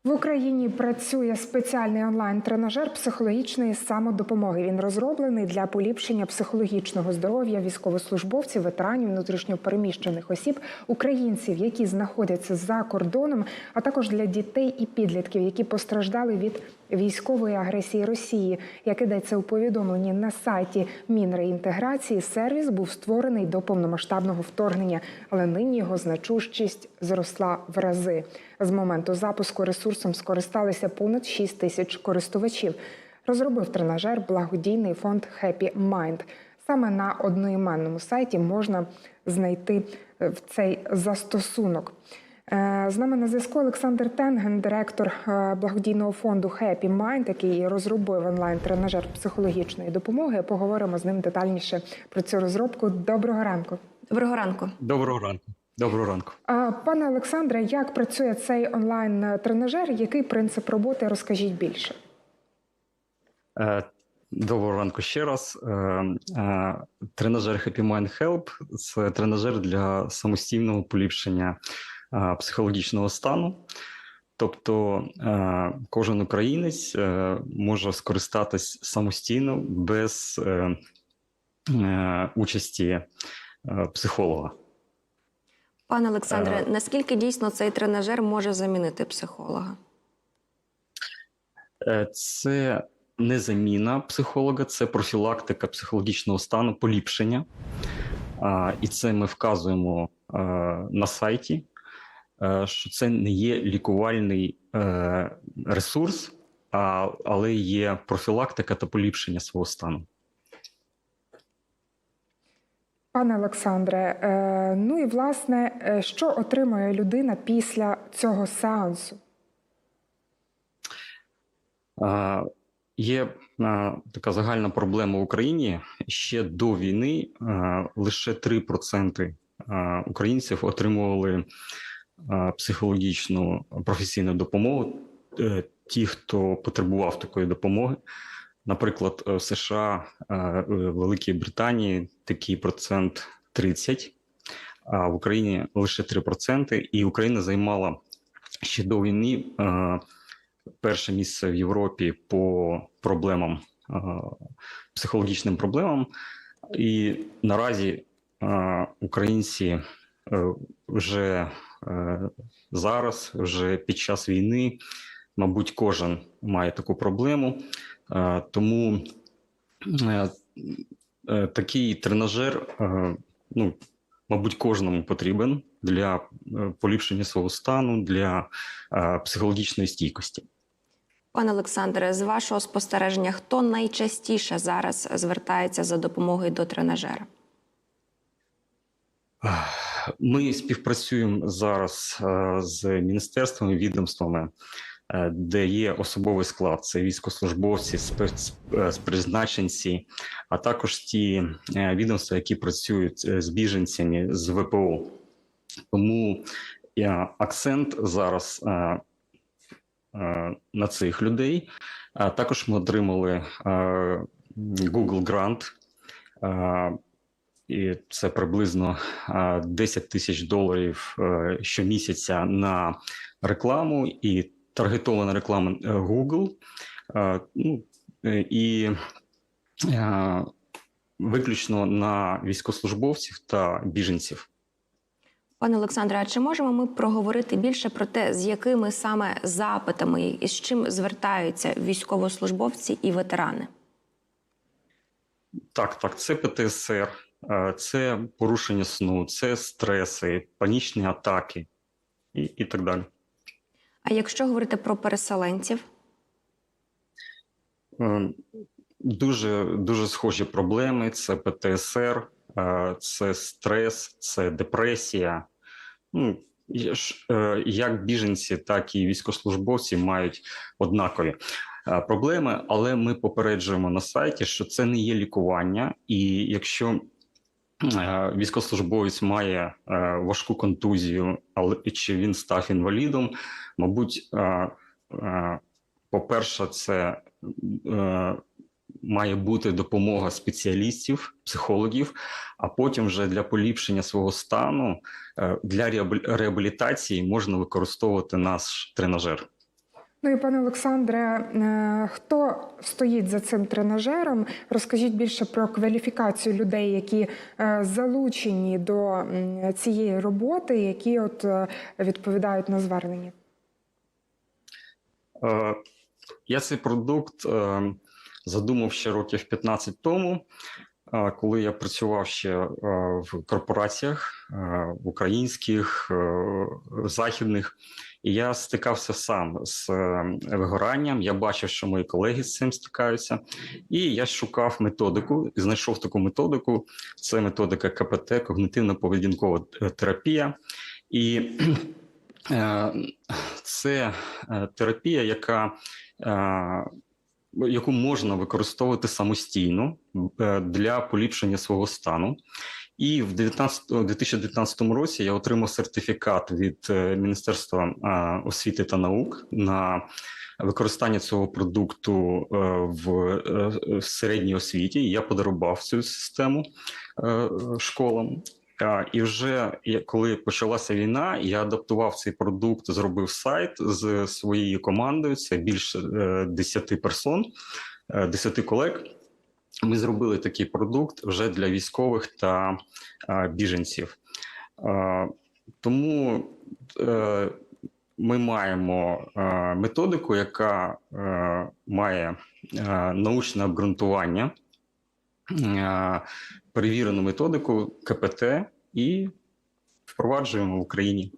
В Україні працює спеціальний онлайн-тренажер психологічної самодопомоги. Він розроблений для поліпшення психологічного здоров'я військовослужбовців, ветеранів, внутрішньопереміщених осіб, українців, які знаходяться за кордоном, а також для дітей і підлітків, які постраждали від військової агресії Росії. Як йдеться у повідомленні на сайті Мінреінтеграції, сервіс був створений до повномасштабного вторгнення, але нині його значущість зросла в рази. З моменту запуску ресурсом скористалися понад 6 тисяч користувачів. Розробив тренажер благодійний фонд Happy Mind. Саме на одноіменному сайті можна знайти цей застосунок. З нами на зв'язку Олександр Тенген, директор благодійного фонду Happy Mind, який розробив онлайн-тренажер психологічної допомоги. Поговоримо з ним детальніше про цю розробку. Доброго ранку. Доброго ранку. Доброго ранку. Доброго ранку. Пане Олександре, як працює цей онлайн-тренажер? Який принцип роботи? Розкажіть більше. Доброго ранку ще раз. Тренажер Happy Mind Help – це тренажер для самостійного поліпшення психологічного стану. Тобто кожен українець може скористатись самостійно без участі психолога. Пане Олександре, наскільки дійсно цей тренажер може замінити психолога? Це не заміна психолога, це профілактика психологічного стану, поліпшення. І це ми вказуємо на сайті, що це не є лікувальний ресурс, але є профілактика та поліпшення свого стану. Пане Олександре, ну і власне, що отримує людина після цього сеансу? Є така загальна проблема в Україні. Ще до війни лише 3% українців отримували психологічну професійну допомогу. Ті, хто потребував такої допомоги. Наприклад, в США, в Великій Британії такий процент 30%, а в Україні лише 3%. І Україна займала ще до війни перше місце в Європі по проблемам, психологічним проблемам. І наразі українці вже зараз, вже під час війни, мабуть, кожен має таку проблему. Тому такий тренажер, мабуть, кожному потрібен для поліпшення свого стану, для психологічної стійкості. Пане Олександре, з вашого спостереження, хто найчастіше зараз звертається за допомогою до тренажера? Ми співпрацюємо зараз з міністерствами, відомствами, де є особовий склад, це військовослужбовці, спецпризначенці, а також ті відомства, які працюють з біженцями, з ВПО. Тому акцент зараз на цих людей. Також ми отримали Google Grant, і це приблизно $10 тисяч щомісяця на рекламу і таргетована реклама Google, і виключно на військовослужбовців та біженців. Пане Олександре, а чи можемо ми проговорити більше про те, з якими саме запитами і з чим звертаються військовослужбовці і ветерани? Так, це ПТСР, це порушення сну, це стреси, панічні атаки і так далі. А якщо говорити про переселенців? Дуже схожі проблеми. Це ПТСР, це стрес, це депресія. Як біженці, так і військовослужбовці мають однакові проблеми, але ми попереджуємо на сайті, що це не є лікування, і якщо військовослужбовець має важку контузію, чи він став інвалідом, мабуть, по-перше, це має бути допомога спеціалістів, психологів, а потім вже для поліпшення свого стану, для реабілітації можна використовувати наш тренажер. Ну і пане Олександре, хто стоїть за цим тренажером? Розкажіть більше про кваліфікацію людей, які залучені до цієї роботи, які відповідають на звернення. Я цей продукт задумав ще років 15 тому, коли я працював ще в корпораціях українських, західних, і я стикався сам з вигоранням, я бачив, що мої колеги з цим стикаються, і я шукав методику, і знайшов таку методику, це методика КПТ, когнитивно-поведінкова терапія, і це терапія, яку можна використовувати самостійно для поліпшення свого стану. І в 2019 році я отримав сертифікат від Міністерства освіти та наук на використання цього продукту в середній освіті. І я подарував цю систему школам. І вже коли почалася війна, я адаптував цей продукт, зробив сайт з своєю командою, це більше 10 персон, 10 колег. Ми зробили такий продукт вже для військових та біженців. Тому ми маємо методику, яка має научне обґрунтування, перевірену методику КПТ і впроваджуємо в Україні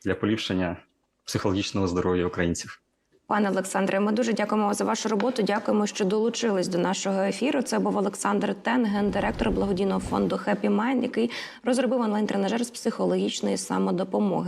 для поліпшення психологічного здоров'я українців. Пане Олександре, ми дуже дякуємо за вашу роботу. Дякуємо, що долучились до нашого ефіру. Це був Олександр Тен, гендиректор благодійного фонду Happy Mind, який розробив онлайн-тренажер з психологічної самодопомоги.